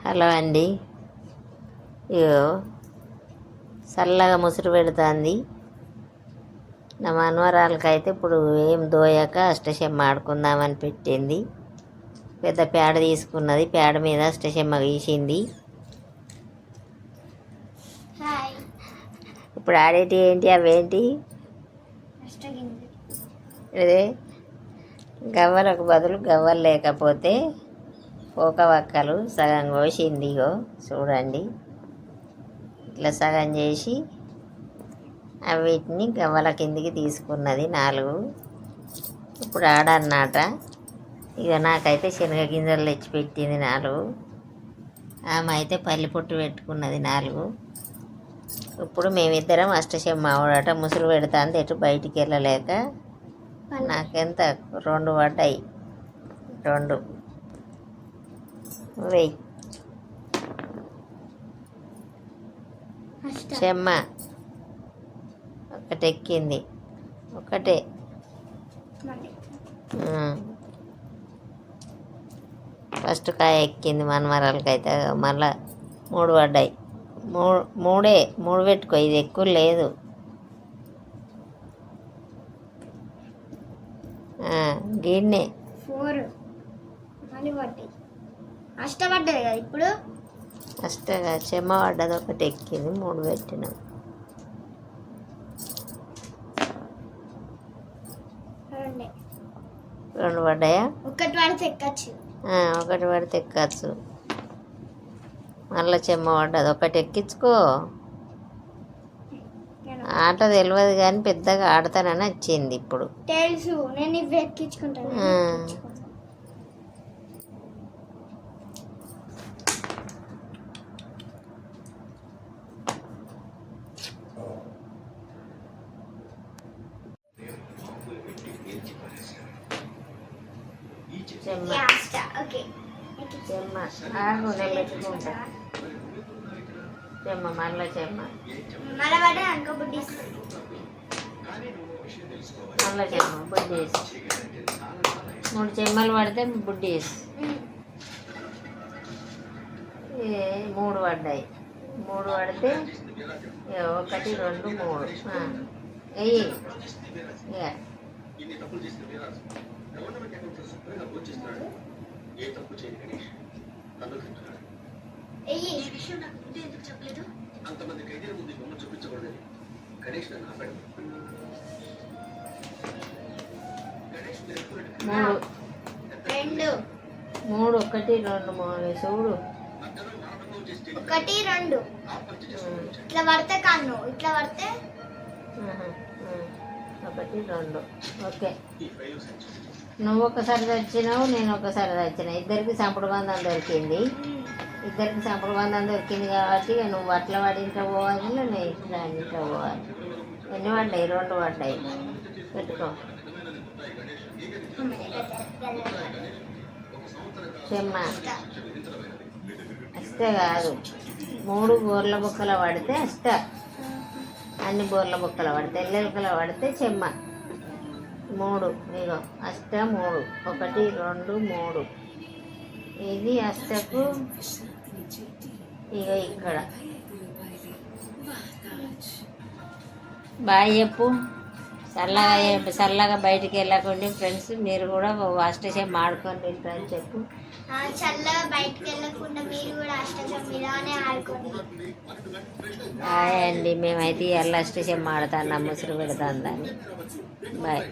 Hello అండి. ఇగో చల్లగా ముసురు పెడుతుంది నా మనవరాలకైతే. ఇప్పుడు ఏం దోయాక అష్టచెమ్మ ఆడుకుందామని పెట్టింది. పెద్ద పేడ తీసుకున్నది, పేడ మీద అష్టచెమ్మ గీసింది. ఇప్పుడు ఆడేటి ఏంటి? అవేంటి? ఇదే గవ్వలకు బదులు గవ్వలు లేకపోతే పోక వక్కలు సగం కోసింది. ఇగో చూడండి, ఇట్లా సగం చేసి వీటిని గవ్వల కిందికి తీసుకున్నది 4. ఇప్పుడు ఆడన్నట. ఇక నాకైతే శనగ గింజలు తెచ్చిపెట్టింది 4. ఆమె అయితే పల్లి పొట్టు పెట్టుకున్నది 4. ఇప్పుడు మేమిద్దరం అష్టచెమ్మ ఆడట ముసురు పెడతాంది. ఎటు బయటికి వెళ్ళలేక నాకెంత 2 పడ్డాయి. 2 వెయ్యి చెమ్మ ఒకటి ఎక్కింది. ఒకటే ఫస్ట్ కాయ ఎక్కింది మనమరాలకైతే. మళ్ళా 3 పడ్డాయి. 3 పెట్టుకో, ఇది ఎక్కువ లేదు. గిన్నె 4 మళ్ళీ పడ్డాయి. అష్టపడ్డది కదా ఇప్పుడు. అష్టగా చెమ్మ పడ్డది, ఒకటి ఎక్కింది. 3 పెట్టినాం. 2 పడ్డాయా? ఒకటి పడితే ఎక్కచ్చు. ఒకటి పడితే ఎక్కచ్చు. మళ్ళీ చెమ్మ పడ్డది, ఒకటి ఎక్కించుకో. ఆట తెలియదు కానీ పెద్దగా ఆడతానని వచ్చింది. ఇప్పుడు తెలుసు, నేను ఇవి ఎక్కించుకుంటాను. చెమ్మ ఆగు, నేను పెట్టుకుంటా. చెమ్మ మళ్ళీ చెమ్మ మళ్ళీ చెమ్మ బుడ్డేసి 3 చెమ్మలు పడితే బుడ్డేసి 3 పడ్డాయి. 3 పడితే 1 2 3 వెయ్యి. మూడు 1 2 3 చూడు. 1 2 ఇట్లా పడితే కన్ను, ఇట్లా పడితే 1 2. ఓకే, నువ్వు ఒకసారి తెచ్చినావు, నేను ఒకసారి తెచ్చిన. ఇద్దరికి సంపుడు బంధం దొరికింది. ఇద్దరికి సంపుడు బంధం దొరికింది కాబట్టి నువ్వు అట్లా వాడి ఇంట్లో పోవాలి, నేను ఇట్లా ఇంట్లో పోవాలి. ఎన్ని పడ్డాయి? 2 పడ్డాయి. పెట్టుకో. చెమ్మ అష్ట కాదు, 3 బోర్ల బుక్కలు పడితే అష్ట. అన్ని బోర్ల బుక్కలు పడితే ఎల్లెలకలు పడితే చెమ్మ 3. ఇగో అష్ట 3, 1 2 3. ఇది అష్టకు. ఇగో ఇక్కడ బాయ్ చెప్పు. చల్లగా బయటికి వెళ్ళకండి ఫ్రెండ్స్. మీరు కూడా అష్టచెమ్మ ఆడుకొని తింటారని చెప్పు. చల్లగా బయటికి వెళ్ళకుండా మీరు కూడా అష్టచెమ్మ ఇలానే ఆడుకోండి. బాయ్ అండి. మేమైతే అష్టచెమ్మ ఆడుతాను, ముసురు పెడతాను దాన్ని. బాయ్.